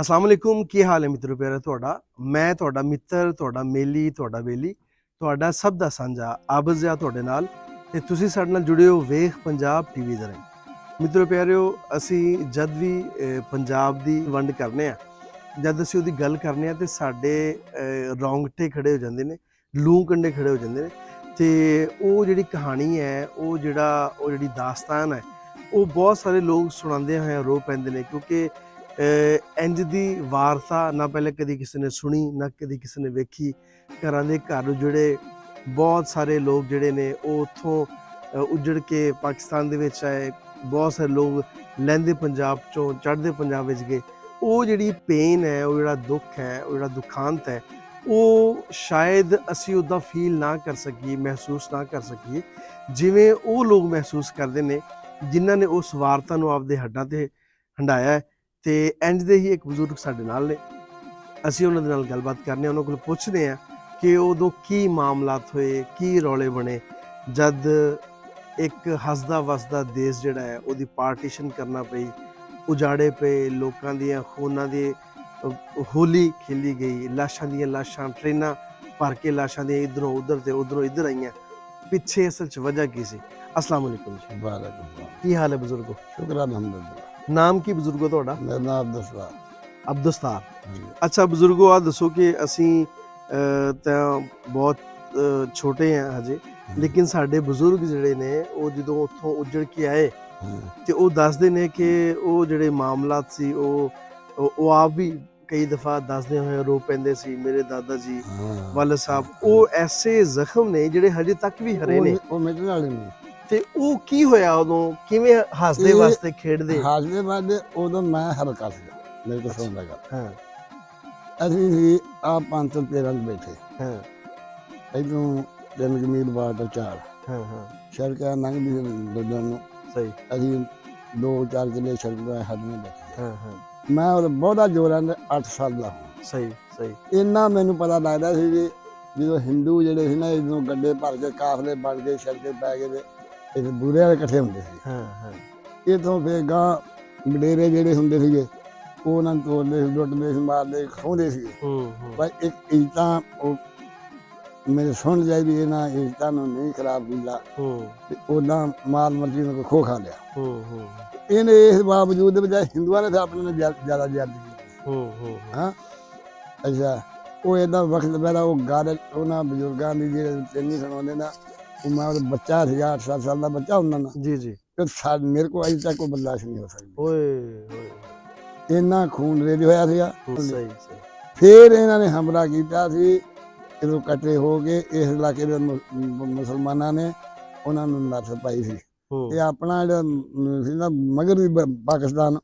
अस्सलाम वालेकुम की हाल है मित्रों प्यारा ਤੁਹਾਡਾ ਮੈਂ ਤੁਹਾਡਾ ਮਿੱਤਰ ਤੁਹਾਡਾ ਮੇਲੀ ਤੁਹਾਡਾ ਬੇਲੀ ਤੁਹਾਡਾ ਸਭ ਦਾ ਸਾਂਝਾ ਆਬਜ਼ਿਆ ਤੁਹਾਡੇ ਨਾਲ ਤੇ ਤੁਸੀਂ ਸਾਡੇ ਨਾਲ ਜੁੜੇ ਹੋ ਵੇਖ ਪੰਜਾਬ ਟੀਵੀ ਦੇ ਰਾਹੀਂ ਮਿੱਤਰੋ ਪਿਆਰਿਓ ਅਸੀਂ ਜਦ ਵੀ ਪੰਜਾਬ ਦੀ ਵੰਡ ਕਰਨੇ ਆ ਜਦ ਅਸੀਂ ਉਹਦੀ ਗੱਲ ਕਰਨੇ ਆ ਤੇ ਸਾਡੇ ਰੌਂਗਟੇ ਖੜੇ ਹੋ ਜਾਂਦੇ ਨੇ ਲੂੰ ਕੰਡੇ ਖੜੇ ਹੋ ਜਾਂਦੇ ਨੇ ਤੇ ਉਹ ਜਿਹੜੀ ਕਹਾਣੀ ਹੈ ਉਹ ਜਿਹੜੀ ਦਾਸਤਾਨ ਹੈ ਉਹ ਬਹੁਤ ਸਾਰੇ ਲੋਕ ਸੁਣਾਉਂਦੇ ਹੋਏ ਰੋ ਪੈਂਦੇ ਨੇ ਕਿਉਂਕਿ ਇੰਜ ਦੀ ਵਾਰਤਾ ਨਾ ਪਹਿਲੇ ਕਦੀ ਕਿਸੇ ਨੇ ਸੁਣੀ ਨਾ ਕਦੀ ਕਿਸੇ ਨੇ ਵੇਖੀ ਘਰਾਂ ਦੇ ਘਰ ਉਜੜੇ ਬਹੁਤ ਸਾਰੇ ਲੋਕ ਜਿਹੜੇ ਨੇ ਉਹ ਉੱਥੋਂ ਉਜੜ ਕੇ ਪਾਕਿਸਤਾਨ ਦੇ ਵਿੱਚ ਆਏ ਬਹੁਤ ਸਾਰੇ ਲੋਕ ਲਹਿੰਦੇ ਪੰਜਾਬ ਚੋਂ ਚੜ੍ਹਦੇ ਪੰਜਾਬ ਵਿੱਚ ਗਏ ਉਹ ਜਿਹੜੀ ਪੇਨ ਹੈ ਉਹ ਜਿਹੜਾ ਦੁੱਖ ਹੈ ਉਹ ਜਿਹੜਾ ਦੁਖਾਂਤ ਹੈ ਉਹ ਸ਼ਾਇਦ ਅਸੀਂ ਉੱਦਾਂ ਫੀਲ ਨਾ ਕਰ ਸਕੀਏ ਮਹਿਸੂਸ ਨਾ ਕਰ ਸਕੀਏ ਜਿਵੇਂ ਉਹ ਲੋਕ ਮਹਿਸੂਸ ਕਰਦੇ ਨੇ ਜਿਨ੍ਹਾਂ ਨੇ ਉਸ ਵਾਰਤਾ ਨੂੰ ਆਪਦੇ ਹੱਡਾਂ 'ਤੇ ਹੰਡਾਇਆ ਹੈ ਤੇ ਇੰਜ ਦੇ ਹੀ ਇੱਕ ਬਜ਼ੁਰਗ ਸਾਡੇ ਨਾਲ ਨੇ ਅਸੀਂ ਉਹਨਾਂ ਦੇ ਨਾਲ ਗੱਲਬਾਤ ਕਰਨੇ ਉਹਨਾਂ ਕੋਲ ਪੁੱਛਦੇ ਹਾਂ ਕਿ ਉਦੋਂ ਕੀ ਮਾਮਲਾਤ ਹੋਏ ਕੀ ਰੌਲੇ ਬਣੇ ਜਦ ਇੱਕ ਹੱਸਦਾ ਵਸਦਾ ਦੇਸ਼ ਜਿਹੜਾ ਹੈ ਉਹਦੀ ਪਾਰਟੀਸ਼ਨ ਕਰਨਾ ਪਈ ਉਜਾੜੇ ਪਏ ਲੋਕਾਂ ਦੀਆਂ ਖੂਨਾਂ ਦੀ ਹੋਲੀ ਖੇਲੀ ਗਈ ਲਾਸ਼ਾਂ ਦੀਆਂ ਲਾਸ਼ਾਂ ਟ੍ਰੇਨਾਂ ਭਰ ਕੇ ਲਾਸ਼ਾਂ ਦੀਆਂ ਇੱਧਰੋਂ ਉੱਧਰ ਤੇ ਉੱਧਰੋਂ ਇੱਧਰ ਆਈਆਂ ਪਿੱਛੇ ਅਸਲ 'ਚ ਵਜ੍ਹਾ ਕੀ ਸੀ अस्सलाम वालेकुम जी वालेकुम की हाल है बुजुर्गो शुक्र अल्हम्दुलिल्लाह नाम की बुजुर्गो ਤੁਹਾਡਾ मेरा नाम अब्दुल ਅਬਦੁਸਤਾਰ ਅੱਛਾ ਬਜ਼ੁਰਗੋ ਆ ਦੱਸੋ ਕਿ ਅਸੀਂ ਤਾਂ ਬਹੁਤ ਛੋਟੇ ਆ ਹਜੇ ਲੇਕਿਨ ਸਾਡੇ ਬਜ਼ੁਰਗ ਜਿਹੜੇ ਨੇ ਉਹ ਜਦੋਂ ਉੱਥੋਂ ਉੱਜੜ ਕੇ ਆਏ ਤੇ ਉਹ ਦੱਸਦੇ ਨੇ ਕਿ ਉਹ ਜਿਹੜੇ ਮਾਮਲਾਤ ਸੀ ਉਹ ਆਪ ਵੀ ਕਈ ਦਫਾ ਦੱਸਦੇ ਹੋਏ ਰੋ ਪੈਂਦੇ ਸੀ ਮੇਰੇ ਦਾਦਾ ਜੀ ਵਾਲਾ ਸਾਹਿਬ ਉਹ ਐਸੇ ਜ਼ਖਮ ਨੇ ਜਿਹੜੇ ਹਜੇ ਤੱਕ ਵੀ ਹਰੇ ਨੇ ਉਹ ਮਿਟਣ ਵਾਲੇ ਨਹੀਂ ਤੇ ਉਹ ਕੀ ਹੋਇਆ ਉਦੋਂ ਕਿਵੇਂ ਹੱਸਦੇ ਵਾਸਤੇ ਖੇਡਦੇ ਹੱਸਦੇ ਵਾਸਤੇ ਉਦੋਂ ਮੈਂ ਹਲਕਾ ਸੀ ਮੇਰੇ ਕੋਲ ਸੁਣ ਲਗਾ ਹਾਂ ਅਸੀਂ ਸੀ ਆ 513 ਚ ਬੈਠੇ ਹਾਂ ਇਦੋਂ ਦਿਨ ਜਮੀਲ ਬਾਟ ਚਾਰ ਹਾਂ ਸੜਕਾਂ ਲੰਘਦੀ ਦੂਜਿਆਂ ਨੂੰ ਸਹੀ ਅਸੀਂ 2-4 ਕਿਲੇ ਸੜਕ ਦਾ ਹੱਦ में ਬੈਠੇ ਹਾਂ ਮੈਂ ਉਹ ਬਹੁਤਾ ਜੋਰਾਂ ਦੇ 8 ਸਾਲ ਦਾ ਸਹੀ ਇੰਨਾ ਮੈਨੂੰ ਪਤਾ ਲੱਗਦਾ ਸੀ ਵੀ ਜਦੋਂ ਹਿੰਦੂ ਜਿਹੜੇ ਸੀ ਨਾ ਇਦੋਂ ਗੱਡੇ ਭਰ ਕੇ ਕਾਫਲੇ ਬਣ ਕੇ ਸੜਕੇ ਪੈ ਗਏ ਤੇ ਇਹ ਬੁਰੇ ਵਾਲੇ ਇਕੱਠੇ ਹੁੰਦੇ ਸੀ ਹਾਂ ਇਥੋਂ ਫੇਰ ਗਾਂ ਵਡੇਰੇ ਜਿਹੜੇ ਹੁੰਦੇ ਸੀਗੇ ਉਹ ਉਹਨਾਂ ਨੂੰ ਤੋੜਦੇ ਸੀ ਲੁੱਟਦੇ ਸੀ ਮਾਰਦੇ ਖਾਉਂਦੇ ਸੀ ਪਰ ਇੱਕ ਇੱਜ਼ਤਾਂ ਉਹ ਮੇਰੇ ਸੁਣ ਜਾਈ ਵੀ ਇਹਨਾਂ ਇੱਜ਼ਤਾਂ ਨੂੰ ਨਹੀਂ ਖਰਾਬ ਕੀਤਾ ਤੇ ਉਹਨਾਂ ਮਾਲ ਮਰਜ਼ੀ ਨੂੰ ਖੋ ਖਾ ਲਿਆ ਇਹਨੇ ਇਸ ਬਾਵਜੂਦ ਬਜਾਏ ਹਿੰਦੂਆਂ ਨੇ ਤਾਂ ਆਪਣੇ ਨਾਲ ਜ਼ਿਆਦਾ ਜ਼ਿਆਦਤੀ ਕੀਤੀ ਹਾਂ ਅੱਛਾ ਉਹ ਏਦਾਂ ਵਕਤ ਪਹਿਲਾਂ ਉਹ ਗੱਲ ਉਹਨਾਂ ਬਜ਼ੁਰਗਾਂ ਦੀ ਜਿਹੜੇ ਚੰਨੀ ਸੁਣਾਉਂਦੇ ਨਾ ਉਹ ਮੈਂ ਉਹਦਾ ਬੱਚਾ ਸੀਗਾ 8-7 ਸਾਲ ਦਾ ਬੱਚਾ ਹੁੰਦਾ ਨਾ ਜੀ ਤੇ ਮੇਰੇ ਕੋਲ ਅਜੇ ਤੱਕ ਕੋਈ ਬਰਦਾਸ਼ਤ ਨਹੀਂ ਹੋ ਸਕਦੀ ਓਏ ਇੰਨਾ ਖੂਨ ਰੇਜ ਹੋਇਆ ਸੀਗਾ ਸਹੀ ਫਿਰ ਇਹਨਾਂ ਨੇ ਹਮਲਾ ਕੀਤਾ ਸੀ ਜਦੋਂ ਇਕੱਠੇ ਹੋ ਕੇ ਇਸ ਇਲਾਕੇ ਦੇ ਮੁਸਲਮਾਨਾਂ ਨੇ ਉਹਨਾਂ ਨੂੰ ਨੱਥ ਪਾਈ ਸੀ ਇਹ ਆਪਣਾ ਜਿਹੜਾ ਸੀ ਨਾ ਮਗਰਬੀ ਪਾਕਿਸਤਾਨ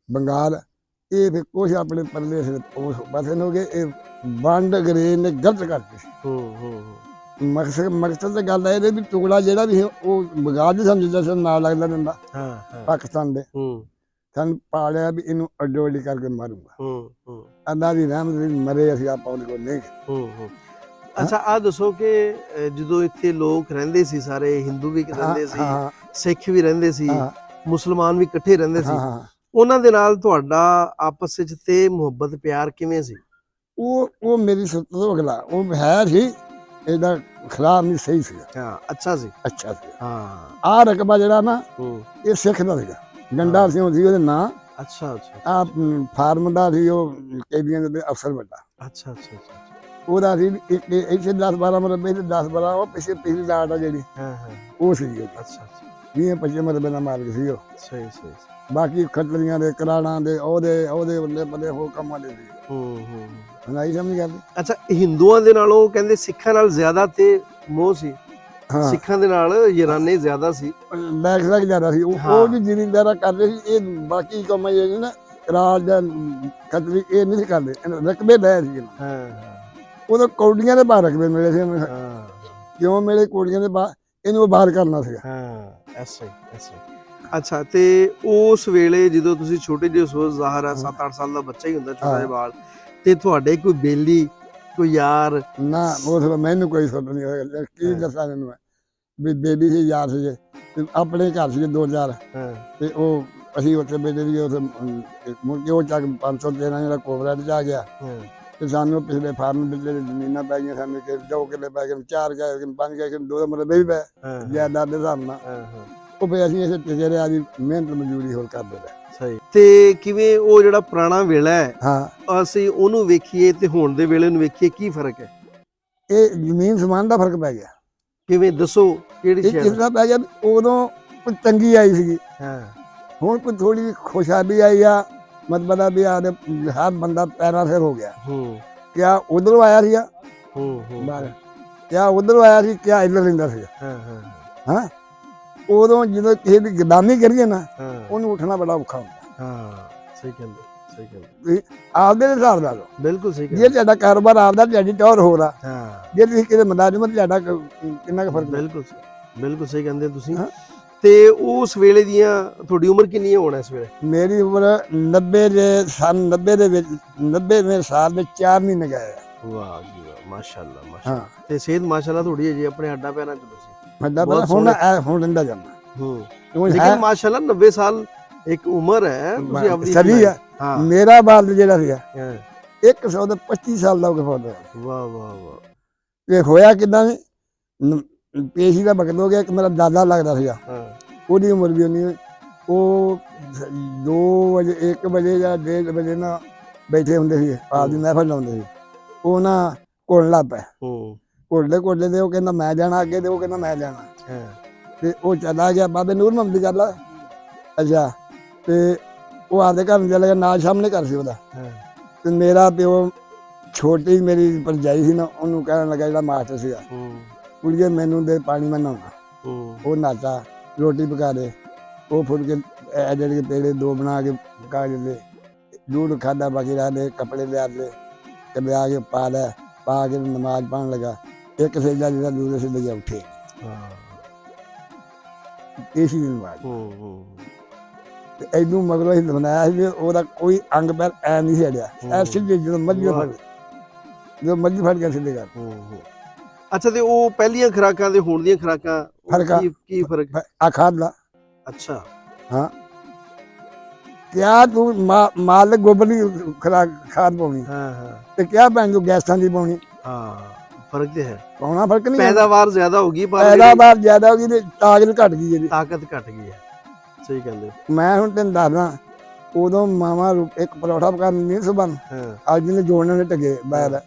ਬੰਗਾਲ ਇਹ ਫਿਰ ਕੁਛ ਆਪਣੇ ਪਰਲੇ ਪਾਸੇ ਹੋ ਗਏ ਇਹ ਵੰਡ ਅੰਗਰੇਜ਼ ਨੇ ਗਲਤ ਕਰਤੀ ਸੀ ਮਕਸਦ ਤਾਂ ਗੱਲ ਇਹ ਵੀ ਟੁਕੜਾ ਜਿਹੜਾ ਵੀ ਉਹ ਬੰਗਾਲ ਦੇ ਸਮਝਦਾ ਸੀ ਨਾਲ ਲੱਗਦਾ ਦਿੰਦਾ ਪਾਕਿਸਤਾਨ ਦੇ ਸਾਨੂੰ ਪਾਲਿਆ ਵੀ ਇਹਨੂੰ ਅੱਡੋ ਅੱਡੀ ਕਰਕੇ ਮਾਰੂਗਾ ਅੱਲਾ ਦੀ ਰਹਿਮਤ ਮਰੇ ਅਸੀਂ ਆਪਾਂ ਉਹਦੇ ਕੋਲ ਨਹੀਂ ਅੱਛਾ ਆ ਦੱਸੋ ਕਿ ਜਦੋਂ ਇੱਥੇ ਲੋਕ ਰਹਿੰਦੇ ਸੀ ਸਾਰੇ ਹਿੰਦੂ ਵੀ ਰਹਿੰਦੇ ਸੀ ਸਿੱਖ ਵੀ ਰਹਿੰਦੇ ਸੀ ਮੁਸਲਮਾਨ ਵੀ ਇਕੱਠੇ ਰਹਿੰਦੇ ਸੀ ਉਹਨਾਂ ਦੇ ਨਾਲ ਤੁਹਾਡਾ ਆਪਸ ਵਿੱਚ ਤੇ ਮੁਹੱਬਤ ਪਿਆਰ ਕਿਵੇਂ ਸੀ ਉਹ ਮੇਰੀ ਸੁੱਤ ਤੋਂ ਅਗਲਾ ਉਹ ਹੈ ਸੀ ਇਹਦਾ ਖਿਲਾਫ ਨਹੀਂ ਸਹੀ ਸੀ ਅੱਛਾ ਸੀ ਆ ਰਕਬਾ ਜਿਹੜਾ ਨਾ ਇਹ ਸਿੱਖ ਦਾ ਸੀਗਾ ਗੰਡਾ ਸਿੰਘ ਸੀ ਉਹਦੇ ਨਾਂ ਅੱਛਾ ਆ ਫਾਰਮ ਦਾ ਸੀ ਉਹ ਕੈਦੀਆਂ ਦੇ ਅਫਸਰ ਵੱਡਾ ਅੱਛਾ ਉਹਦਾ ਸੀ ਇੱਥੇ 10-12 ਮਰਬੇ ਤੇ 10-12 ਉਹ ਪਿਛਲੀ ਲਾਟ ਆ ਜਿਹੜੀ ਉਹ ਸੀ ਅੱਛਾ 20-25 ਮਰਬੇ ਦਾ ਮਾਲਕ ਸੀ ਉਹ ਸਹੀ ਬਾਕੀ ਖੱਟਰੀਆਂ ਦੇ ਕਰਾੜਾਂ ਦੇ ਉਹਦੇ ਬੰਦੇ ਹੋ ਕੰਮਾਂ ਦੇ ਸੀ ਨਹੀਂ ਸਮਝ ਗੱਲ ਅੱਛਾ ਹਿੰਦੂਆਂ ਦੇ ਨਾਲੋਂ ਕਹਿੰਦੇ ਸਿੱਖਾਂ ਨਾਲ ਜ਼ਿਆਦਾ ਤੇ ਮੋਹ ਸੀ ਸਿੱਖਾਂ ਦੇ ਨਾਲ ਯਰਾਨੇ ਜ਼ਿਆਦਾ ਸੀ ਬੈਕ ਸੈਕ ਜ਼ਿਆਦਾ ਸੀ ਉਹ ਵੀ ਜ਼ਿਮੀਂਦਾਰਾ ਕਰਦੇ ਸੀ ਇਹ ਬਾਕੀ ਕੰਮ ਇਹ ਨਾ ਕਰਾੜ ਜਾਂ ਖੱਟਰੀ ਇਹ ਨਹੀਂ ਸੀ ਕਰਦੇ ਰਕਬੇ ਲੈ ਸੀ ਉਦੋਂ ਕੌਡੀਆਂ ਦੇ ਬਾਹਰ ਰਕਬੇ ਮਿਲੇ ਸੀ ਕਿਉਂ ਮਿਲੇ ਕੌਡੀਆਂ ਦੇ ਬਾਹਰ ਇਹਨੂੰ ਬਾਹਰ ਕਰਨਾ ਸੀਗਾ ਐਸੇ ਅੱਛਾ ਤੇ ਉਸ ਵੇਲੇ ਜਦੋਂ ਤੁਸੀਂ ਛੋਟੇ ਜਿਹੇ ਸੋ ਜ਼ਾਹਰ ਆ 7-8 ਸਾਲ ਦਾ ਬੱਚਾ ਹੀ ਹੁੰਦਾ ਛੋਟਾ ਜਿਹਾ ਬਾਲ ਤੇ ਤੁਹਾਡੇ ਕੋਈ ਬੇਲੀ ਕੋਈ ਯਾਰ ਨਾ ਉਸ ਮੈਨੂੰ ਕੋਈ ਸੁੱਤ ਨਹੀਂ ਹੋਇਆ ਕੀ ਦੱਸਾਂ ਤੈਨੂੰ ਵੀ ਬੇਲੀ ਸੀ ਯਾਰ ਸੀ ਆਪਣੇ ਘਰ ਸੀ 2000 ਤੇ ਉਹ ਅਸੀਂ ਉੱਥੇ ਬੇਟੇ ਦੀ ਉੱਥੇ ਮੁੜ ਕੇ ਉਹ ਚੱਕ 513 ਜਿਹੜਾ ਕੋਵਰੇਟ 'ਚ ਆ ਗਿਆ ਤੇ ਸਾਨੂੰ ਪਿਛਲੇ ਫਾਰਮ ਦੇ ਜ਼ਮੀਨਾਂ ਪੈ ਗਈਆਂ, ਸਾਨੂੰ ਕਿ 2 ਕਿੱਲੇ ਪੈ ਗਏ, 4 ਗਏ, 5 ਗਏ, 2 ਮਰਲੇ ਵੀ ਪਏ ਜਾਇਦਾਦ ਦੇ ਹਿਸਾਬ ਨਾਲ। ਉਹ ਫਿਰ ਅਸੀਂ ਇਸੇ ਟਿਕੇ ਆ ਦੀ ਮਿਹਨਤ ਮਜ਼ਦੂਰੀ ਹੋਰ ਕਰਦੇ ਰਹੇ। ਸਹੀ। ਤੇ ਕਿਵੇਂ ਉਹ ਜਿਹੜਾ ਪੁਰਾਣਾ ਵੇਲਾ ਹੈ ਹਾਂ ਅਸੀਂ ਉਹਨੂੰ ਵੇਖੀਏ ਤੇ ਹੁਣ ਦੇ ਵੇਲੇ ਨੂੰ ਵੇਖੀਏ, ਕੀ ਫਰਕ ਹੈ? ਇਹ ਜ਼ਮੀਨ ਸਮਾਨ ਦਾ ਫਰਕ ਪੈ ਗਿਆ। ਕਿਵੇਂ ਦੱਸੋ, ਕਿਹੜੀ ਇਹ ਕਿਸ ਤਰ੍ਹਾਂ ਪੈ ਗਿਆ? ਉਦੋਂ ਕੋਈ ਤੰਗੀ ਆਈ ਸੀਗੀ, ਹੁਣ ਕੋਈ ਥੋੜੀ ਖੁਸ਼ਹਾਲੀ ਆਈ ਆ, ਮਤਲਬ ਵੀ ਆ ਹਰ ਬੰਦਾ ਪੈਰਾਂ ਸਿਰ ਹੋ ਗਿਆ। ਕਿਆ ਉਧਰੋਂ ਆਇਆ ਸੀਗਾ ਬਾਹਰ, ਕਿਆ ਉਧਰੋਂ ਆਇਆ ਸੀ, ਕਿਆ ਇੱਧਰ ਲੈਂਦਾ ਸੀਗਾ। ਹਾਂ ਉਦੋਂ ਜਦੋਂ ਕਿਸੇ ਦੀ ਗੁਲਾਮੀ ਕਰੀਏ ਨਾ ਉਹਨੂੰ ਉੱਠਣਾ ਬੜਾ ਔਖਾ ਹੁੰਦਾ। ਸਹੀ ਕਹਿੰਦੇ, ਸਹੀ ਕਹਿੰਦੇ, ਆਪਦੇ ਹਿਸਾਬ ਨਾਲ। ਬਿਲਕੁਲ ਸਹੀ। ਜੇ ਤੁਹਾਡਾ ਕਾਰੋਬਾਰ ਆਪਦਾ, ਤੁਹਾਡੀ ਟੌਰ ਹੋਰ ਆ। ਜੇ ਤੁਸੀਂ ਕਿਸੇ ਮੁਲਾਜ਼ਮ, ਤੁਹਾਡਾ ਕਿੰਨਾ ਕੁ ਫਰਕ? ਬਿਲਕੁਲ ਬਿਲਕੁਲ ਸਹੀ ਕਹਿੰਦੇ ਤੁਸੀਂ। ਤੇ ਉਸ ਵੇਲੇ ਦੀਆਂ ਤੁਹਾਡੀ ਉਮਰ ਕਿੰਨੀ ਹੋਣਾ ਇਸ ਵੇਲੇ? ਮੇਰੀ ਉਮਰ 90 ਦੇ ਸੰਨ 90 ਦੇ ਵਿੱਚ 90ਵੇਂ ਸਾਲ ਵਿੱਚ 4 ਮਹੀਨੇ ਗਏ। ਵਾਹ ਜੀ ਵਾਹ, ਮਾਸ਼ਾਅੱਲਾ ਮਾਸ਼ਾਅੱਲਾ। ਤੇ ਸਿਹਤ ਮਾਸ਼ਾਅੱਲਾ ਥੋੜੀ ਹੈ ਜੀ, ਆਪਣੇ ਹੱਡਾਂ ਪੈਰਾਂ 'ਚ ਤੁਸੀਂ ਹੁਣ ਰਹਿੰਦਾ ਜਾਂਦਾ। ਲੇਕਿਨ ਮਾਸ਼ਾਅੱਲਾ 90 ਸਾਲ ਇੱਕ ਉਮਰ ਹੈ, ਤੁਸੀਂ ਆਪਣੀ ਸਹੀ ਆ। ਮੇਰਾ ਬਾਲ ਜਿਹੜਾ ਸੀਗਾ 125 ਸਾਲ ਦਾ ਹੋ ਗਿਆ ਫੌਤ। ਵਾਹ ਵਾਹ ਵਾਹ। ਤੇ ਹੋਇਆ ਕਿੱਦਾਂ ਪੇਸ਼ੀ ਦਾ ਵਕਤ ਹੋ ਗਿਆ। ਇੱਕ ਮੇਰਾ ਦਾਦਾ ਲੱਗਦਾ ਸੀਗਾ, ਉਹਦੀ ਉਮਰ ਵੀ ਉਨੀ। ਉਹ 2 ਵਜੇ 1 ਵਜੇ ਜਾਂ 1:30 ਵਜੇ ਨਾ ਬੈਠੇ ਹੁੰਦੇ ਸੀ, ਆਪਦੀ ਮਹਿਫਲ ਲਾਉਂਦੇ ਸੀ। ਉਹ ਨਾ ਘੁਲਣ ਲੱਗ ਪਿਆ, ਘੁਲਦੇ ਦੇ ਉਹ ਕਹਿੰਦਾ ਮੈਂ ਜਾਣਾ ਅੱਗੇ, ਤੇ ਉਹ ਕਹਿੰਦਾ ਮੈਂ ਜਾਣਾ। ਤੇ ਉਹ ਚਲਾ ਗਿਆ, ਬਾਬੇ ਨੂਰ ਮੁਹੰਮਦ ਦੀ ਗੱਲ ਆ। ਅੱਛਾ, ਤੇ ਉਹ ਆਪਦੇ ਘਰ ਨੂੰ ਚਲਾ ਗਿਆ, ਨਾਲ ਸਾਹਮਣੇ ਘਰ ਸੀ ਉਹਦਾ। ਤੇ ਮੇਰਾ ਪਿਓ, ਛੋਟੀ ਮੇਰੀ ਭਰਜਾਈ ਸੀ ਨਾ, ਉਹਨੂੰ ਕਹਿਣ ਲੱਗਾ, ਜਿਹੜਾ ਮਾਸਟਰ ਸੀਗਾ, ਕੁੜੀਏ ਮੈਨੂੰ ਦੇ ਪਾਣੀ ਮੈਂ ਨਹਾਉਣਾ। ਉਹ ਨਾਚਾ, ਰੋਟੀ ਪਕਾ ਦੇ। ਉਹ ਫੁਲਕੇ ਜਿਹੜੇ ਪੇੜੇ 2 ਬਣਾ ਕੇ ਪਕਾ ਦਿੰਦੇ, दूध खादा बाकी रह दे, कपड़े ले आते, कभी आगे पा ले, पा के नमाज पढ़ने लगा। एक सजदा जिदा दूसरे से लगे उठे। इसी दिन बाद इदू मगरों ही बनाया ਸੀ ਉਹਦਾ ਕੋਈ ਅੰਗ ਪੈਰ ਐ ਨਹੀਂ ਛੜਿਆ, ਐ ਸਿੱਧੇ ਜਦੋਂ ਮੱਝ ਫੜ ਗਿਆ ਸਿੱਧੇ ਕਰ। ਅੱਛਾ, ਤੇ ਉਹ ਪਹਿਲੀਆਂ ਖੁਰਾਕਾਂ ਤੇ ਹੁਣ ਦੀਆਂ ਖੁਰਾਕਾਂ ਕੀ ਫਰਕ ਹੈ? ਆ ਖਾਦ ਦਾ। ਅੱਛਾ, ਹਾਂ, ਕਿਆ ਤੂੰ ਮਾਲ ਗੋਬਰ ਦੀ ਖਾਦ ਪਾਉਣੀ, ਤੇ ਕਿਆ ਭੈਣ ਤੂੰ ਗੈਸਾਂ ਦੀ ਪਾਉਣੀ। ਫਰਕ ਤੇ ਹੈ, ਪਾਉਣਾ ਫਰਕ ਨਹੀਂ। ਪੈਦਾਵਾਰ ਜ਼ਿਆਦਾ ਹੋ ਗਈ, ਪੈਦਾਵਾਰ ਜ਼ਿਆਦਾ ਹੋ ਗਈ ਤੇ ਤਾਕਤ ਘਟ ਗਈ, ਇਹਦੀ ਤਾਕਤ ਘਟ ਗਈ ਹੈ। ਸਹੀ ਕਹਿੰਦੇ। ਮੈਂ ਹੁਣ ਤੈਨੂੰ ਦੱਸਦਾ, ਉਦੋਂ ਮਾਵਾਂ ਇੱਕ ਪਰੌਠਾ ਪਕਾ ਨਹੀਂ ਸੀ ਬਣ, ਅੱਜ ਨੇ ਜੋੜਨੇ ਨੇ ਟਗੇ ਬਾਹਰ,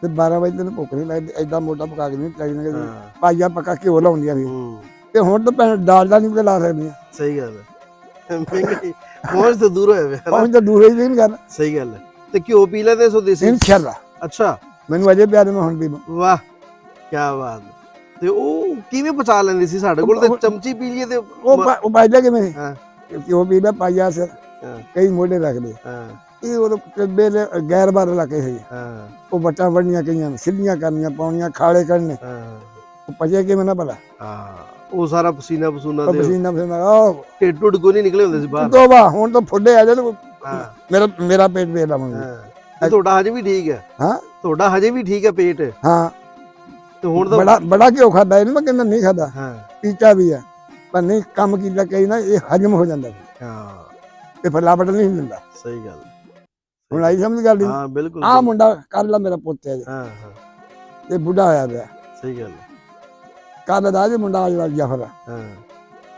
ਤੇ 12 ਵਜੇ ਤੈਨੂੰ ਭੁੱਖ ਨਹੀਂ ਲੱਗਦੀ, ਏਦਾਂ ਮੋਟਾ ਪਕਾ ਕੇ ਨਹੀਂ ਚਾਹੀਦਾ। ਪਾਈਆ ਪੱਕਾ ਘਿਓ ਲਾਉਂਦੀਆਂ ਸੀ, ਤੇ ਹੁਣ ਤਾਂ ਭੈਣ ਡਾਲਡਾ ਨਹੀਂ ਲਾ ਸਕਦੀਆਂ। ਸਹੀ ਗੱਲ ਹੈ, ਪਹੁੰਚ ਤਾਂ ਦੂਰ ਹੋਇਆ, ਪਹੁੰਚ ਤਾਂ ਦੂਰ ਹੀ ਨਹੀਂ ਗੱਲ। ਸਹੀ ਗੱਲ ਹੈ। ਤੇ ਘਿਓ ਪੀ ਲੈਂਦੇ ਸੋ ਦੇਸੀ? ਇਨਸ਼ਾਅੱਲਾ। ਅੱਛਾ, ਮੈਨੂੰ ਅਜੇ ਪਿਆਰ ਮੈਂ ਹੁਣ ਪੀਵਾਂ। ਵਾਹ, ਕੀ ਬਾਤ। ਤੇ ਉਹ ਕਿਵੇਂ ਪਚਾ ਲੈਂਦੀ ਸੀ? ਸਾਡੇ ਕੋਲ ਤੇ ਚਮਚੀ ਪੀ ਲਈਏ ਤੇ ਉਹ ਪਾਈਦਾ ਕਿਵੇਂ? ਘਿਓ ਪੀਦਾ ਪਾਈਆ ਸਿਰ, ਕਈ ਮੋਢੇ ਰੱਖਦੇ। ਇਹ ਉਦੋਂ ਵੇਲੇ ਗੈਰ ਬਾਰ ਇਲਾਕੇ ਸੀ, ਉਹ ਵੱਟਾਂ ਵੜਨੀਆਂ, ਕਈਆਂ ਸਿੱਧੀਆਂ ਕਰਨੀਆਂ, ਪਾਉਣੀਆਂ, ਖਾਲੇ ਕਰਨੇ। ਉਹ ਪਚੇ ਕਿਵੇਂ ਨਾ ਭਲਾ? ਉਹ ਸਾਰਾ ਪਸੀਨਾ ਪਸੂਨਾ ਢਿੱਡ ਢੁੱਡ ਕੋ ਨਹੀਂ ਨਿਕਲੇ ਹੁੰਦੇ ਸੀ ਬਾਹਰ। ਤੋਬਾ, ਹੁਣ ਤਾਂ ਫੁੱਲੇ ਆ ਜਾਂਦੇ। ਮੇਰਾ ਪੇਟ ਵੇਖ ਲਾ ਮੰਗੀ। ਤੁਹਾਡਾ ਹਜੇ ਵੀ ਠੀਕ ਹੈ? ਹਾਂ, ਤੁਹਾਡਾ ਹਜੇ ਵੀ ਠੀਕ ਹੈ ਪੇਟ? ਹਾਂ। ਤੇ ਹੁਣ ਤਾਂ ਬੜਾ ਘਿਓ ਖਾਦਾ, ਇਹ ਨੀ ਮੈਂ ਕਹਿੰਦਾ ਨਹੀਂ ਖਾਦਾ, ਪੀਤਾ ਵੀ ਆ, ਪਰ ਨਹੀਂ ਕੰਮ ਕੀਤਾ ਕਈ ਨਾ, ਇਹ ਹਜਮ ਹੋ ਜਾਂਦਾ। ਇਹ ਫਲਾਵਟ ਨਹੀਂ ਦਿੰਦਾ। ਸਹੀ ਗੱਲ। ਹੁਣ ਆਈ ਸਮਝ ਗੱਲ? ਹਾਂ ਬਿਲਕੁਲ। ਆਹ ਮੁੰਡਾ ਕਰ ਲਾ, ਮੇਰਾ ਪੁੱਤ ਹੈ, ਇਹ ਬੁੱਢਾ ਹੋਇਆ ਪਿਆ। ਸਹੀ ਗੱਲ। ਕਾਹਦਾ ਦਾ ਜੀ ਮੁੰਡਾ ਜਿਹੜਾ ਜਫਰ।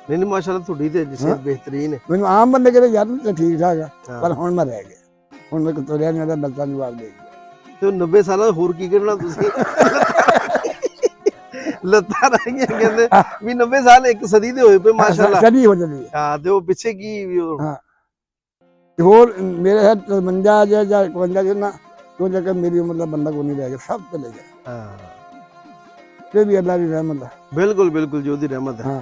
ਨਹੀਂ ਮਾਸ਼ਾਅੱਲਾ ਤੁਹਾਡੀ ਤੇ ਸਿਹਤ ਬਿਹਤਰੀਨ ਹੈ। ਮੈਨੂੰ ਆਮ ਬੰਦੇ ਕਹਿੰਦੇ ਯਾਰ ਤੇ ਠੀਕ ਠਾਕ ਆ, ਪਰ ਹੁਣ ਮੈਂ ਰਹਿ ਗਿਆ, ਹੁਣ ਮੈਂ ਤੁਰਿਆ ਨਹੀਂ ਆਦਾ, ਲੱਤਾਂ ਜਵਾਬ ਦੇ। ਤੇ 90 ਸਾਲਾਂ ਹੋਰ ਕੀ ਕਰਨਾ ਤੁਸੀਂ? ਲੱਤਾਂ ਰਹਿ ਗਈਆਂ, ਕਹਿੰਦੇ ਵੀ 90 ਸਾਲ ਇੱਕ ਸਦੀ ਦੇ ਹੋਏ ਪਏ ਮਾਸ਼ਾਅੱਲਾ। ਸਦੀ ਹੋ ਜਾਂਦੀ। ਹਾਂ, ਤੇ ਉਹ ਪਿੱਛੇ ਕੀ ਹੋਰ ਮੇਰੇ ਹੈ 53 ਜਾਂ 51 ਜਿੰਨਾ ਤੋਂ ਜਗ੍ਹਾ ਮੇਰੀ ਉਮਰ ਦਾ ਬੰਦਾ ਕੋਈ ਨਹੀਂ ਰਹਿ ਗਿਆ, ਸਭ ਚਲੇ ਗਿਆ। ਤੇ ਵੀ ਅੱਲਾ ਦੀ ਰਹਿਮਤ ਹੈ। ਬਿਲਕੁਲ ਬਿਲਕੁਲ ਜੀ, ਉਹਦੀ ਰਹਿਮਤ ਹੈ।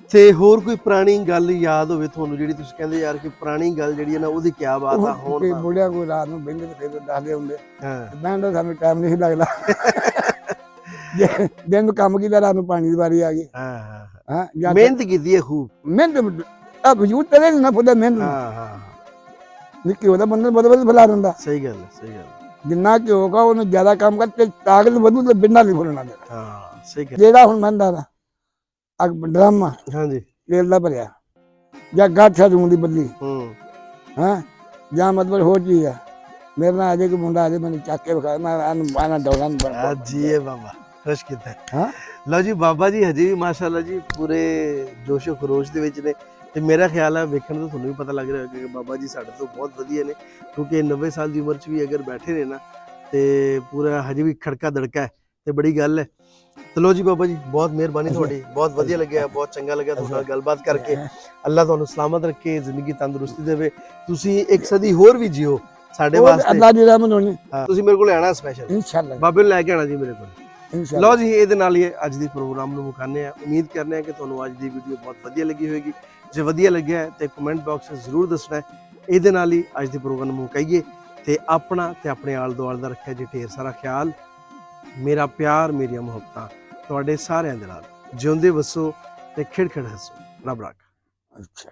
ਤੇ ਹੋਰ ਕੋਈ ਪੁਰਾਣੀ ਗੱਲ ਯਾਦ ਹੋਵੇ ਤੁਹਾਨੂੰ, ਜਿਹੜੀ ਤੁਸੀਂ ਕਹਿੰਦੇ ਯਾਰ ਕਿ ਪੁਰਾਣੀ ਗੱਲ ਜਿਹੜੀ ਹੈ ਨਾ, ਉਹਦੀ ਕੀ ਬਾਤ ਆ? ਹੁਣ ਬੁੜਿਆ ਕੋਈ ਰਾਤ ਨੂੰ ਬਹਿੰਦੇ ਤੇ ਫਿਰ ਦੱਸਦੇ ਹੁੰਦੇ, ਬਹਿਣ ਦਾ ਸਾਨੂੰ ਟਾਈਮ ਨਹੀਂ ਲੱਗਦਾ। ਦਿਨ ਨੂੰ ਕੰਮ ਕੀਤਾ, ਰਾਤ ਨੂੰ ਪਾਣੀ ਦੀ ਵਾਰੀ ਆ ਗਈ। ਮਿਹਨਤ ਕੀਤੀ ਹੈ ਖੂਬ। ਮਿਹਨਤ ਆ ਵਜੂਦ ਤੇਰੇ ਨਾ ਫੁੱਦਾ ਮਿਹਨਤ। ਨਿੱਕੀ ਉਹਦਾ ਬੰਦਾ ਬਦਲ ਫਲਾ ਦਿੰਦਾ। ਸਹੀ ਗੱਲ, ਸਹੀ ਗੱਲ। ਜਿੰਨਾ ਕਿ ਹੋਗਾ ਉਹਨੂੰ ਜ਼ਿਆਦਾ ਕੰਮ ਕਰ ਤੇ ਤਾਕਤ ਵਧੂ ਤੇ ਬਿੰਨਾ ਨਹੀਂ ਫੁੱਲਣਾ। ਸਹੀ ਗੱਲ। ਜਿਹੜਾ ਹੁਣ ਮੰਨਦਾ ਨਾ ਡਰਾਮਾ, ਹਾਂਜੀ, ਤੇਲ ਦਾ ਭਰਿਆ, ਜਾਂ ਗਾਠਾ ਦੂੰ ਦੀ ਬੱਲੀ ਹੂੰ ਹਾਂ ਜਾਂ ਮਤਲਬ ਹੋਰ ਚੀਜ਼ ਆ ਮੇਰੇ ਨਾਲ ਅਜੇ ਕੋਈ ਮੁੰਡਾ ਅਜੇ ਮੈਨੂੰ ਚੱਕ ਕੇ ਵਿਖਾ ਮੈਂ ਆਨਾ ਡੋਲਾਂ ਆ ਜੀ ਬਾਬਾ ਖੁਸ਼ ਕੀਤਾ ਹਾਂ ਲਓ ਜੀ ਬਾਬਾ ਜੀ ਹਜੇ ਵੀ ਮਾਸ਼ਾਅੱਲਾ ਜੀ ਪੂਰੇ ਜੋਸ਼ੋ ਖਰੋਸ਼ ਦੇ ਵਿੱਚ ਨੇ ਤੇ ਮੇਰਾ ਖਿਆਲ ਹੈ ਵੇਖਣ ਤੋਂ ਤੁਹਾਨੂੰ ਵੀ ਪਤਾ ਲੱਗ ਰਿਹਾ ਹੋਵੇਗਾ ਕਿ ਬਾਬਾ ਜੀ ਸਾਡੇ ਤੋਂ ਬਹੁਤ ਵਧੀਆ ਨੇ ਕਿਉਂਕਿ 90 ਸਾਲ ਦੀ ਉਮਰ 'ਚ ਵੀ ਅਗਰ ਬੈਠੇ ਨੇ ਨਾ ਤੇ ਪੂਰਾ ਹਜੇ ਵੀ ਖੜਕਾ ਦੜਕਾ ਹੈ ਤੇ ਬੜੀ ਗੱਲ ਹੈ। ਤੇ ਲਓ ਜੀ ਬਾਬਾ ਜੀ ਬਹੁਤ ਮਿਹਰਬਾਨੀ ਤੁਹਾਡੀ ਬਹੁਤ ਵਧੀਆ ਲੱਗਿਆ ਬਹੁਤ ਚੰਗਾ ਲੱਗਿਆ ਤੁਹਾਡੇ ਨਾਲ ਗੱਲਬਾਤ ਕਰਕੇ ਅੱਲਾਹ ਤੁਹਾਨੂੰ ਸਲਾਮਤ ਰੱਖੇ ਜ਼ਿੰਦਗੀ ਤੰਦਰੁਸਤੀ ਦੇਵੇ ਤੁਸੀਂ ਇੱਕ ਸਦੀ ਹੋਰ ਵੀ ਜਿਓ ਸਾਡੇ ਵਾਸਤੇ ਅੱਲਾਹ ਦੀ ਰਹਿਮਤ ਹੋਣੀ ਤੁਸੀਂ ਮੇਰੇ ਕੋਲ ਆਣਾ ਸਪੈਸ਼ਲ ਇਨਸ਼ਾਅੱਲਾ ਬਾਬੇ ਨੂੰ ਲੈ ਕੇ ਆਣਾ ਜੀ ਮੇਰੇ ਕੋਲ ਇਨਸ਼ਾਅੱਲਾ ਲਓ ਜੀ ਇਹਦੇ ਨਾਲ ਹੀ ਅੱਜ ਦੀ ਪ੍ਰੋਗਰਾਮ ਨੂੰ ਮੁਕਾਉਂਦੇ ਆ ਉਮੀਦ ਕਰਨੇ ਆ ਕਿ ਤੁਹਾਨੂੰ ਅੱਜ ਦੀ ਵੀਡੀਓ ਬਹੁਤ ਵਧੀਆ ਲੱਗੀ ਹੋਵੇਗੀ ਜੇ ਵਧੀਆ ਲੱਗਿਆ ਹੈ ਤੇ ਕਮੈਂਟ ਬਾਕਸ ਵਿੱਚ ਜ਼ਰੂਰ ਦੱਸਣਾ ਹੈ ਇਹਦੇ ਨਾਲ ਹੀ ਅੱਜ ਦੀ ਪ੍ਰੋਗਰਾਮ ਨੂੰ ਮੁਕਾਈਏ ਤੇ ਆਪਣਾ ਤੇ ਆਪਣੇ ਆਲੇ ਦੁਆਲੇ ਦਾ ਰੱਖਿਆ ਜੀ ਢੇਰ ਸਾਰਾ ਖਿਆਲ ਮੇਰਾ ਪਿਆਰ ਮੇਰੀਆਂ ਮੁਹੱਬਤਾਂ ਤੁਹਾਡੇ ਸਾਰਿਆਂ ਦੇ ਨਾਲ ਜਿਉਂਦੇ ਵਸੋ ਤੇ ਖਿੜ ਖਿੜ ਹੱਸੋ ਰੱਬ ਰੱਖ ਅੱਛਾ